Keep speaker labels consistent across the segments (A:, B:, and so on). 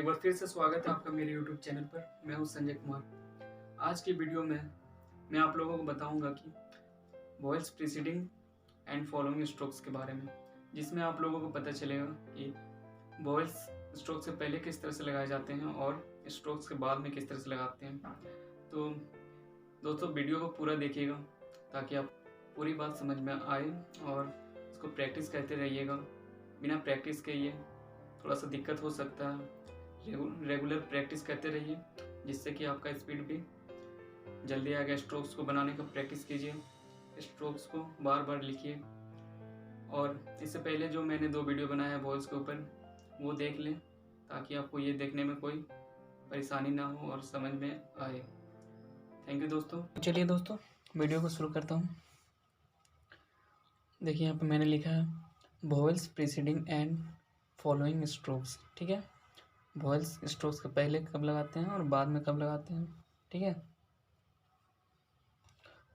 A: एक बार फिर से स्वागत है आपका मेरे YouTube चैनल पर। मैं हूं संजय कुमार। आज की वीडियो में मैं आप लोगों को बताऊंगा कि voice preceding and following strokes के बारे में, जिसमें आप लोगों को पता चलेगा कि वॉइस स्ट्रोक से पहले किस तरह से लगाए जाते हैं और स्ट्रोक्स के बाद में किस तरह से लगाते हैं। तो दोस्तों वीडियो को पूरा देखिएगा ताकि आप पूरी बात समझ में आए और इसको प्रैक्टिस करते रहिएगा। बिना प्रैक्टिस के ये थोड़ा सा दिक्कत हो सकता है। रेगुलर प्रैक्टिस करते रहिए जिससे कि आपका स्पीड भी जल्दी आएगा। स्ट्रोक्स को बनाने का प्रैक्टिस कीजिए, स्ट्रोक्स को बार बार लिखिए। और इससे पहले जो मैंने 2 वीडियो बनाया है वॉइस के ऊपर, वो देख लें ताकि आपको ये देखने में कोई परेशानी ना हो और समझ में आए। थैंक यू दोस्तों। चलिए दोस्तों वीडियो को शुरू करता हूँ। देखिए यहाँ पर मैंने लिखा है voice preceding and following strokes. ठीक है, वॉइस स्ट्रोक्स के पहले कब लगाते हैं और बाद में कब लगाते हैं। ठीक है,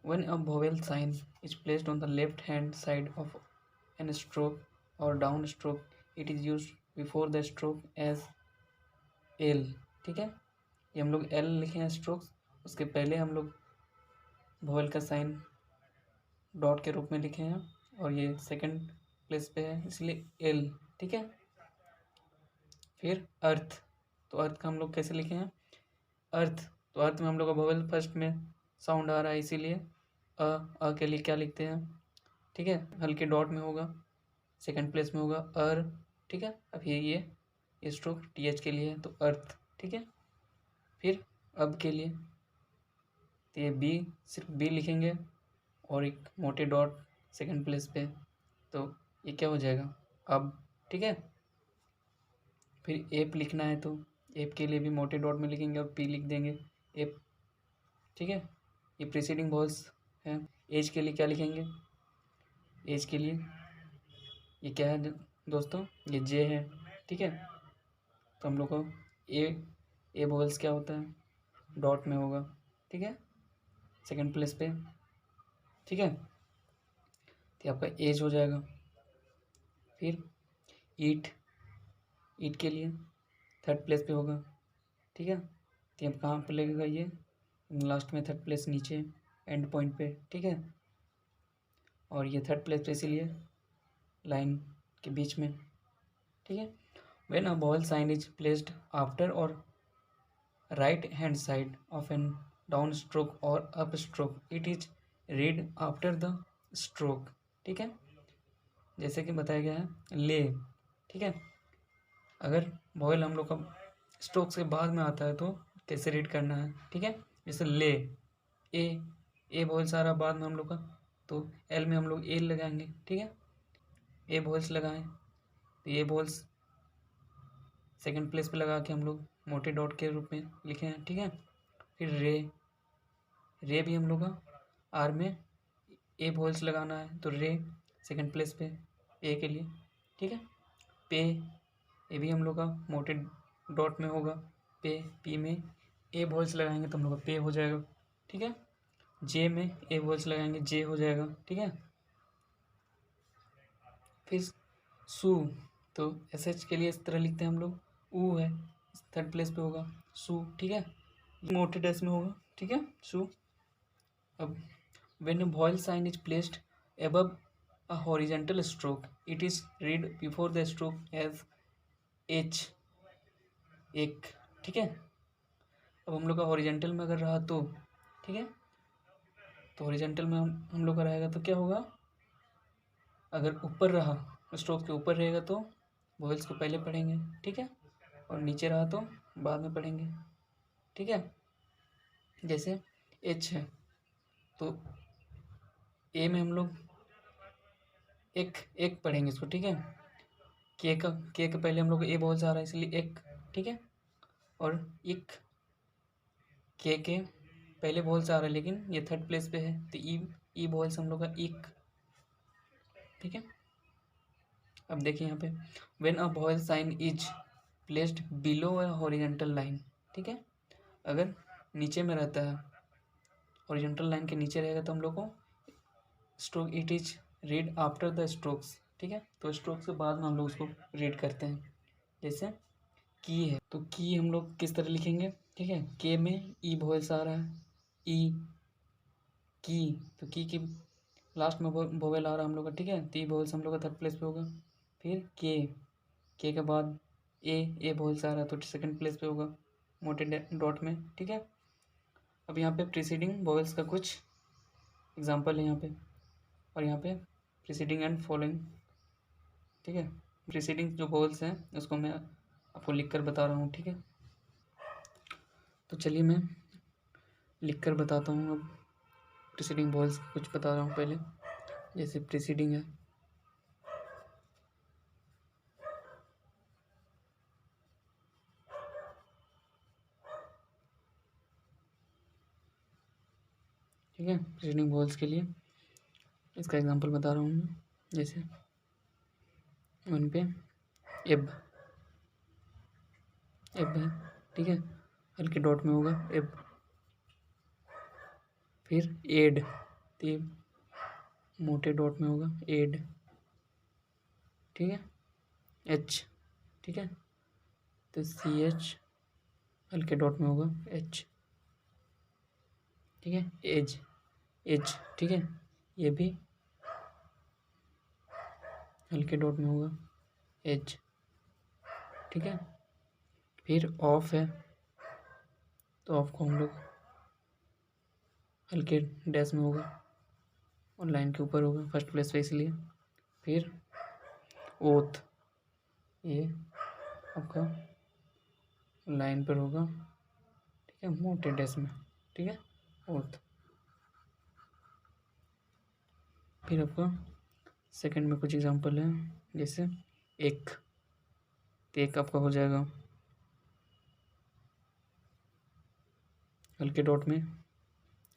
A: when a vowel sign is placed on the left hand side of an stroke or down stroke, it is used before the stroke as L। ठीक है, ये हम लोग L लिखे हैं स्ट्रोक्स, उसके पहले हम लोग वॉवेल का साइन डॉट के रूप में लिखे हैं और ये सेकंड प्लेस पे है इसलिए L। ठीक है, फिर अर्थ, तो अर्थ का हम लोग कैसे लिखे हैं अर्थ, तो अर्थ में हम लोग का वोवेल फर्स्ट में साउंड आ रहा है इसीलिए अ के लिए क्या लिखते हैं। ठीक है, हल्के डॉट में होगा, सेकंड प्लेस में होगा अर। ठीक है, अब ये स्ट्रोक टीएच के लिए है तो अर्थ। ठीक है, फिर अब के लिए तो ये बी, सिर्फ बी लिखेंगे और एक मोटे डॉट सेकंड प्लेस पे, तो ये क्या हो जाएगा अब। ठीक है, फिर एप लिखना है तो एप के लिए भी मोटे डॉट में लिखेंगे और पी लिख देंगे एप। ठीक है, ये प्रीसीडिंग वॉइस है। एज के लिए क्या लिखेंगे, एज के लिए ये क्या है दोस्तों, ये जे है। ठीक है, तो हम लोग को ए वॉइस क्या होता है डॉट में होगा। ठीक है, सेकंड प्लेस पे। ठीक है, तो आपका एज हो जाएगा। फिर ईट, ईट के लिए थर्ड प्लेस पे होगा। ठीक है, तो अब कहाँ पे लगेगा ये लास्ट में, थर्ड प्लेस नीचे एंड पॉइंट पे। ठीक है, और ये थर्ड प्लेस पे इसीलिए लाइन के बीच में। ठीक है, when a vowel sign is placed after or right hand side of an down stroke or up stroke, it is read after the stroke. ठीक है, जैसे कि बताया गया है ले। ठीक है, अगर वॉवेल हम लोग का स्ट्रोक्स के बाद में आता है तो कैसे रीड करना है। ठीक है, जैसे ले, ए वॉवेल्स आ रहा बाद में हम लोग का, तो एल में हम लोग ए लगाएंगे। ठीक है, ए वॉवेल्स लगाएं तो ए वॉवेल्स सेकंड प्लेस पे लगा के हम लोग मोटे डॉट के रूप में लिखे हैं। ठीक है, फिर रे भी हम लोग का आर में ए वॉवेल्स लगाना है तो रे सेकंड प्लेस पे ए के लिए। ठीक है, पे, ये भी हम लोग का मोटे डॉट में होगा पे, पी में ए वॉवेल्स लगाएंगे तो हम लोग का पे हो जाएगा। ठीक है, जे में ए वॉवेल्स लगाएंगे जे हो जाएगा। ठीक है, फिर सू, तो एस एच के लिए इस तरह लिखते हैं हम लोग, ऊ है थर्ड प्लेस पे होगा सू। ठीक है, मोटे डैश में होगा। ठीक है, सू। अब when a vowel sign is placed above a horizontal stroke, it is read before the stroke as h, एक। ठीक है, अब हम लोग का हॉरिजेंटल में अगर रहा तो, ठीक है, तो हॉरिजेंटल में हम लोग का रहेगा तो क्या होगा, अगर ऊपर रहा स्ट्रोक के ऊपर रहेगा तो वॉवेल्स को पहले पढ़ेंगे। ठीक है, और नीचे रहा तो बाद में पढ़ेंगे। ठीक है, जैसे एच है तो ए में हम लोग एक पढ़ेंगे इसको। ठीक है, के का पहले हम लोग को ए वॉवेल्स आ रहा है इसलिए एक। ठीक है, और इक, के पहले वॉवेल्स आ रहा है लेकिन ये थर्ड प्लेस पे है तो ई वॉवेल्स हम लोग का इक। ठीक है, अब देखिए यहाँ पे when a vowel sign is placed below a horizontal line. ठीक है, अगर नीचे में रहता है हॉरिजॉन्टल लाइन के नीचे रहेगा तो हम लोग को stroke it is read after the strokes. ठीक है, तो स्ट्रोक्स के बाद में हम लोग उसको रीड करते हैं। जैसे की है, तो की हम लोग किस तरह लिखेंगे, ठीक है। के में ई वोवेल्स आ रहा है, ई की, तो की लास्ट में वोवेल आ रहा है हम लोग का, ठीक है। तो ई वोवेल्स हम लोग का थर्ड प्लेस पे होगा। फिर के के बाद ए वोवेल्स आ रहा है तो सेकंड प्लेस पे होगा मोटे डॉट में, ठीक है। अब यहाँ पे प्रीसीडिंग वोवेल्स का कुछ एग्जांपल है यहाँ पे, और यहाँ पे प्रीसीडिंग एंड फॉलोइंग, ठीक है। प्रीसीडिंग जो वोवेल्स हैं उसको मैं आपको लिख कर बता रहा हूँ, ठीक है। तो चलिए मैं लिख कर बताता हूँ। अब प्रीसीडिंग वोवेल्स कुछ बता रहा हूँ पहले, जैसे प्रीसीडिंग है, ठीक है। प्रीसीडिंग वोवेल्स के लिए इसका एग्जांपल बता रहा हूँ मैं, जैसे वन पे एब है, ठीक है, हल्के डॉट में होगा एब। फिर एड, तो ये मोटे डॉट में होगा एड, ठीक है। एच, ठीक है, तो सी एच हल्के डॉट में होगा एच, ठीक है। एज, ठीक है, ये भी हल्के डॉट में होगा एज, ठीक है। फिर ऑफ है, तो ऑफ को हम लोग हल्के डैश में होगा और लाइन के ऊपर होगा फर्स्ट प्लेस पे, इसलिए। फिर ओथ, ये आपका लाइन पर होगा, ठीक है, मोटे डैश में, ठीक है, ओथ। फिर आपका सेकंड में कुछ एग्जांपल है, जैसे एक, तो एक आपका हो जाएगा हल्के डॉट में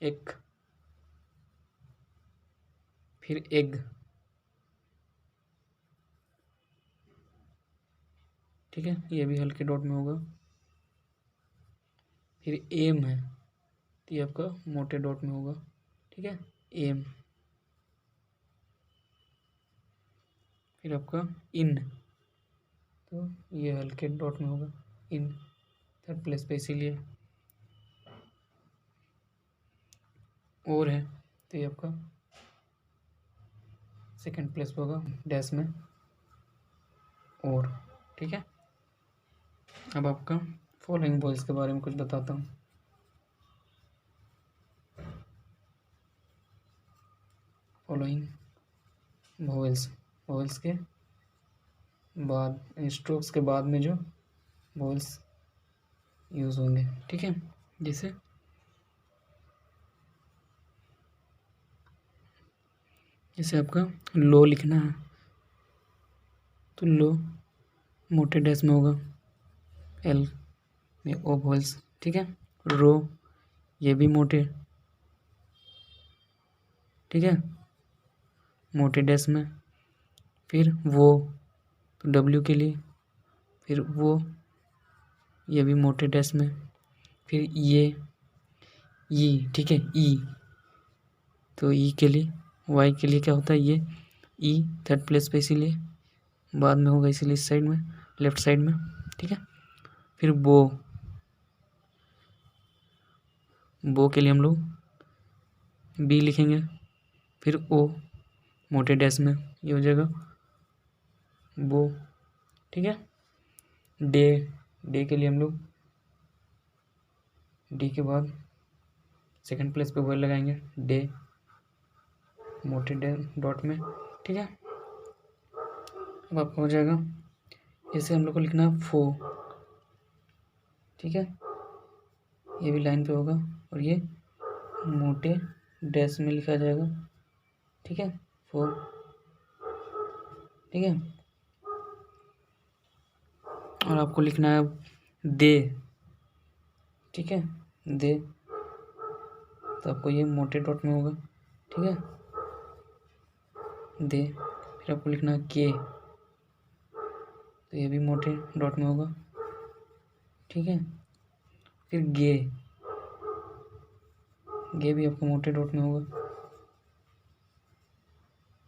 A: एक। फिर एग, ठीक है, ये भी हल्के डॉट में होगा। फिर एम है, तो ये आपका मोटे डॉट में होगा, ठीक है, एम। फिर आपका इन, तो ये हल्के डॉट में होगा इन, थर्ड प्लेस पे, इसीलिए। और है, तो ये आपका सेकंड प्लेस पे होगा डैश में और, ठीक है। अब आपका फॉलोइंग वॉइस के बारे में कुछ बताता हूँ। फॉलोइंग वोवेल्स के बाद, स्ट्रोक्स के बाद में जो वोवेल्स यूज़ होंगे, ठीक है। जैसे आपका लो लिखना है, तो लो मोटे डैश में होगा एल में ओ वोवेल्स, ठीक है। रो, ये भी मोटे, ठीक है, मोटे डैश में। फिर वो, तो डब्ल्यू के लिए, फिर वो, ये भी मोटे डैश में। फिर ये ई, ठीक है, ई, तो ई के लिए, वाई के लिए क्या होता है, ये ई थर्ड प्लेस पे, इसीलिए बाद में होगा, इसीलिए इस साइड में, लेफ्ट साइड में, ठीक है। फिर बो के लिए हम लोग बी लिखेंगे। फिर ओ मोटे डैश में, ये हो जाएगा बो, ठीक है। डे के लिए हम लोग डी के बाद सेकंड प्लेस पे वर्ड लगाएंगे डे, मोटे डे डॉट में, ठीक है। अब आपका हो जाएगा, जैसे हम लोग को लिखना है फो, ठीक है, ये भी लाइन पे होगा और ये मोटे डैश में लिखा जाएगा, ठीक है, फो, ठीक है। और आपको लिखना है दे, ठीक है, दे, तो आपको ये मोटे डॉट में होगा, ठीक है, दे। फिर आपको लिखना है के, तो ये भी मोटे डॉट में होगा, ठीक है। फिर गे भी आपको मोटे डॉट में होगा,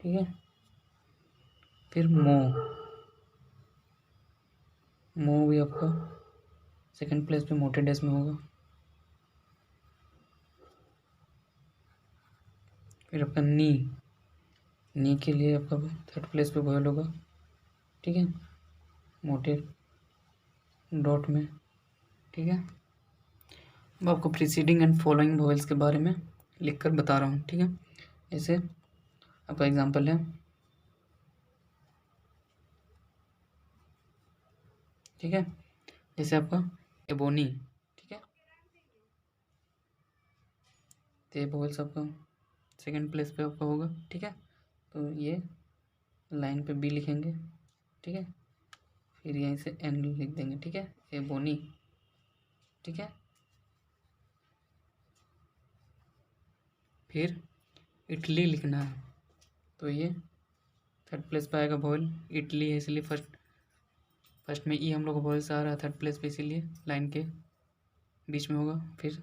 A: ठीक है। फिर मो भी आपका सेकंड प्लेस पे मोटे डैश में होगा। फिर आपका नी के लिए आपका थर्ड प्लेस पे वॉयल होगा, ठीक है, मोटे डॉट में, ठीक है। अब आपको प्रीसीडिंग एंड फॉलोइंग वॉयल्स के बारे में लिखकर बता रहा हूँ, ठीक है। जैसे आपका एग्जांपल है, ठीक है, जैसे आपका एबोनी, ठीक है, तो ये वॉयल्स आपका सेकंड प्लेस पे आपका होगा, ठीक है। तो ये लाइन पे बी लिखेंगे, ठीक है, फिर यहीं से एन लिख देंगे, ठीक है, एबोनी, ठीक है। फिर इटली लिखना है, तो ये थर्ड प्लेस पे आएगा वॉयल, इटली है इसलिए फर्स्ट में ई हम लोग को वॉयल से आ रहा है थर्ड प्लेस पे, इसीलिए लाइन के बीच में होगा। फिर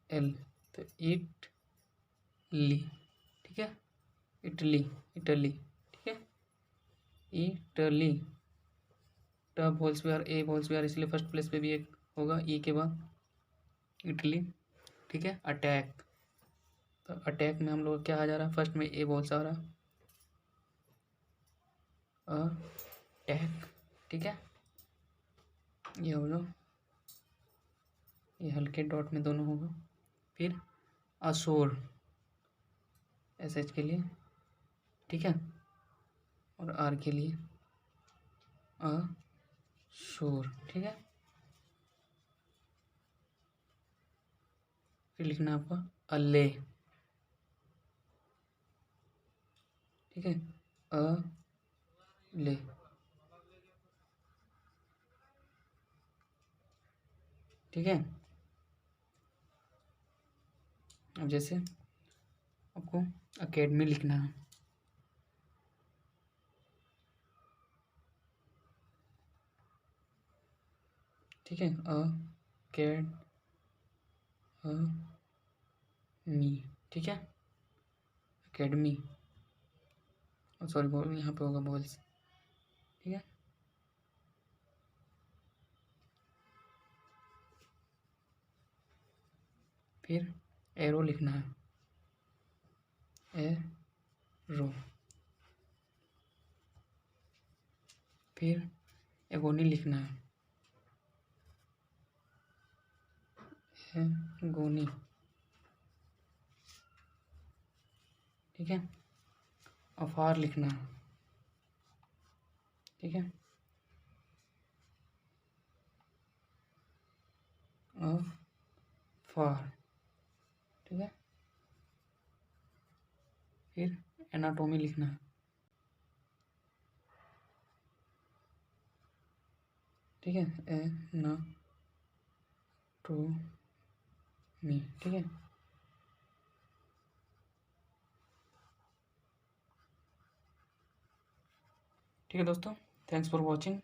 A: एल, तो इट ली, ठीक है, इटली, इटली, ठीक है, इटली, ट वॉल्स भी आर, ए वॉल्स भी आर, इसलिए फर्स्ट प्लेस पे भी एक होगा ई के बाद, इटली, ठीक है। अटैक, तो अटैक में हम लोग क्या आ जा रहा है, फर्स्ट में ए वॉल्स आ रहा, अटैक, ठीक है। ये होगा, ये हल्के डॉट में दोनों होगा। फिर अशोर, एस एच के लिए, ठीक है, और आर के लिए अशोर, ठीक है। फिर लिखना आपका अले, ठीक है, अले, ठीक है। अब जैसे आपको अकेडमी लिखना है, ठीक है, मी, ठीक है, अकेडमी, सॉरी बोल यहाँ पे होगा बॉल्स, ठीक है। फिर एरो लिखना है, एरो, फिर एगोनी लिखना है, एगोनी, ठीक है। अफार लिखना है, ठीक है, अफार, ठीक है। फिर एनाटोमी लिखना है, ठीक है, एनाटोमी, ठीक है। ठीक है दोस्तों, थैंक्स फॉर वॉचिंग।